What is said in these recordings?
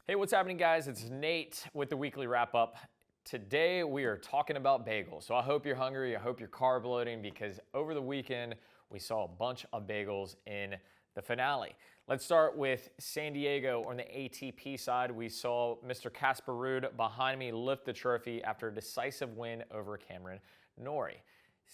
Hey, what's happening, guys? It's Nate with the weekly wrap up. Today we are talking about bagels. So I hope you're hungry. I hope you're carb loading because over the weekend we saw a bunch of bagels in the finale. Let's start with San Diego on the ATP side. We saw Mr. Casper Ruud behind me lift the trophy after a decisive win over Cameron Norrie.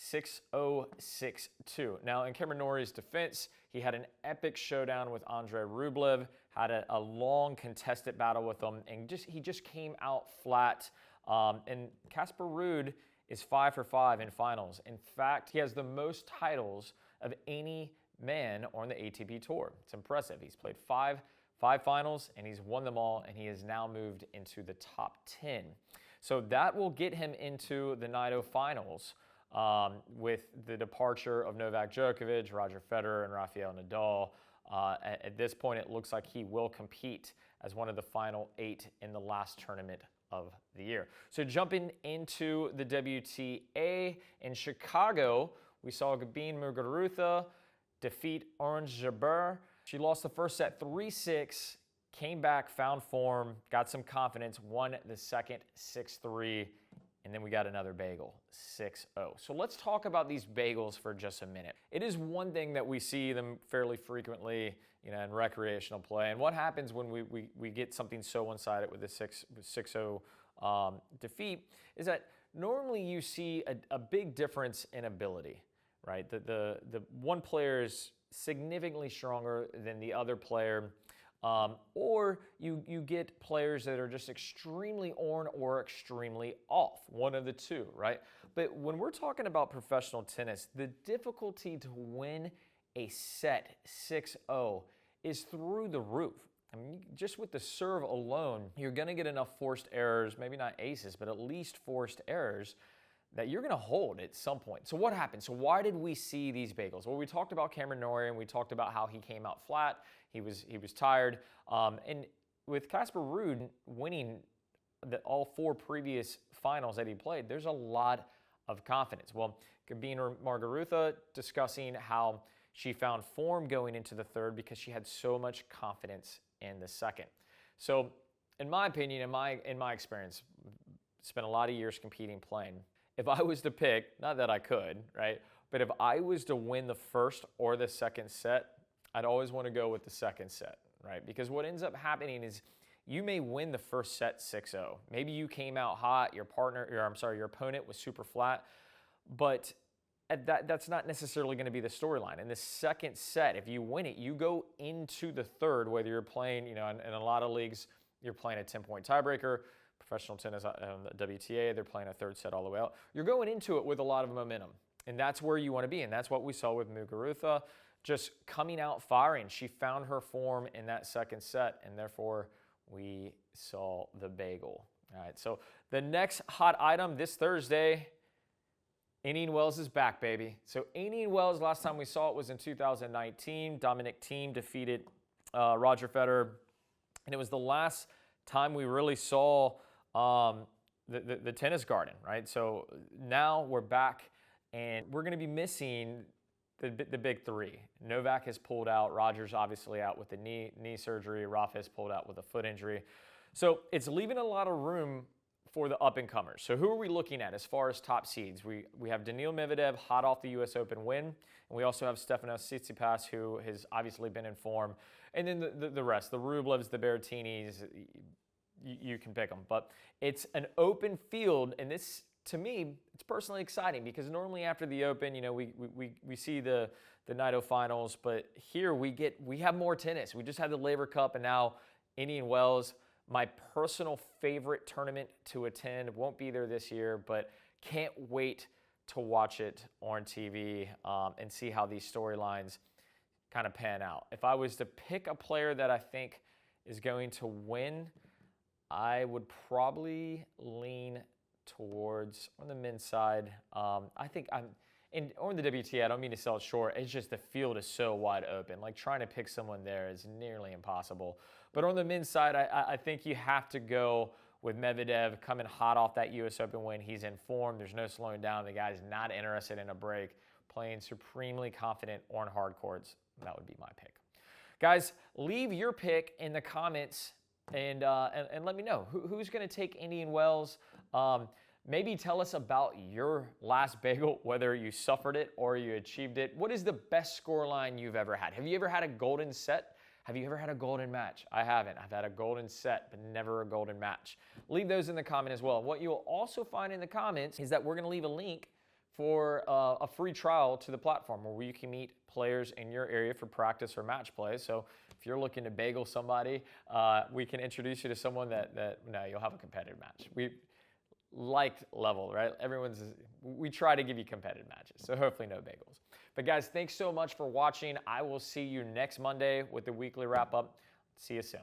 6-0, 6-2. Now, in Cameron Norrie's defense, he had an epic showdown with Andrei Rublev, had a long contested battle with him, and he just came out flat. And Casper Ruud is 5 for 5 in finals. In fact, he has the most titles of any man on the ATP Tour. It's impressive. He's played five finals, and he's won them all, and he has now moved into the top 10. So that will get him into the Naito finals. With the departure of Novak Djokovic, Roger Federer, and Rafael Nadal. At this point, it looks like he will compete as one of the final 8 in the last tournament of the year. So jumping into the WTA in Chicago, we saw Gabine Muguruza defeat Ons Jabeur. She lost the first set 3-6, came back, found form, got some confidence, won the second 6-3. And then we got another bagel, 6-0. So let's talk about these bagels for just a minute. It is one thing that we see them fairly frequently, in recreational play. And what happens when we get something so one-sided with a 6-0 defeat is that normally you see a big difference in ability, right? The one player is significantly stronger than the other player. Or you get players that are just extremely on or extremely off, one of the two, right? But when we're talking about professional tennis, the difficulty to win a set 6-0 is through the roof. I mean, just with the serve alone, you're going to get enough forced errors, maybe not aces, but at least forced errors that you're going to hold at some point. So what happened? So why did we see these bagels? Well, we talked about Cameron Norrie, and we talked about how he came out flat. He was tired. And with Casper Ruud winning all 4 previous finals that he played, there's a lot of confidence. Well, Gabine Muguruza discussing how she found form going into the third because she had so much confidence in the second. So in my opinion, in my experience, spent a lot of years competing, playing. If I was to pick, not that I could, right? But if I was to win the first or the second set, I'd always want to go with the second set, right? Because what ends up happening is you may win the first set 6-0. Maybe you came out hot, your opponent was super flat, but that's not necessarily going to be the storyline. In the second set, if you win it, you go into the third, whether you're playing, in a lot of leagues, you're playing a 10-point tiebreaker. Professional tennis, the WTA, they're playing a third set all the way out. You're going into it with a lot of momentum, and that's where you want to be, and that's what we saw with Muguruza, just coming out firing. She found her form in that second set, and therefore we saw the bagel. All right, so the next hot item this Thursday, Indian Wells is back, baby. So Indian Wells, last time we saw it was in 2019. Dominic Thiem defeated Roger Federer, and it was the last time we really saw the tennis garden, right? So now we're back, and we're going to be missing the big 3. Novak has pulled out. Roger's obviously out with the knee surgery. Rafa has pulled out with a foot injury. So it's leaving a lot of room for the up-and-comers. So who are we looking at as far as top seeds? We have Daniil Medvedev, hot off the U.S. Open win. And we also have Stefanos Tsitsipas, who has obviously been in form. And then the rest, the Rublevs, the Berrettinis, you can pick them. But it's an open field, and this, to me, it's personally exciting because normally after the Open, we see the Naito finals, but here we have more tennis. We just had the Laver Cup, and now Indian Wells. My personal favorite tournament to attend. Won't be there this year, but can't wait to watch it on TV and see how these storylines kind of pan out. If I was to pick a player that I think is going to win, I would probably lean towards, on the men's side, I think on the WTA, I don't mean to sell it short, it's just the field is so wide open. Like trying to pick someone there is nearly impossible. But on the men's side, I think you have to go with Medvedev coming hot off that U.S. Open win. He's in form. There's no slowing down. The guy's not interested in a break, playing supremely confident on hard courts. That would be my pick. Guys, leave your pick in the comments and let me know who's going to take Indian Wells. Maybe tell us about your last bagel, whether you suffered it or you achieved it. What is the best score line you've ever had? Have you ever had a golden set? Have you ever had a golden match? I haven't. I've had a golden set, but never a golden match. Leave those in the comment as well. What you'll also find in the comments is that we're going to leave a link for a free trial to the platform where you can meet players in your area for practice or match play. So if you're looking to bagel somebody, we can introduce you to someone no, you'll have a competitive match. We liked level, right? We try to give you competitive matches, so hopefully no bagels. But guys, thanks so much for watching. I will see you next Monday with the weekly wrap up. See you soon.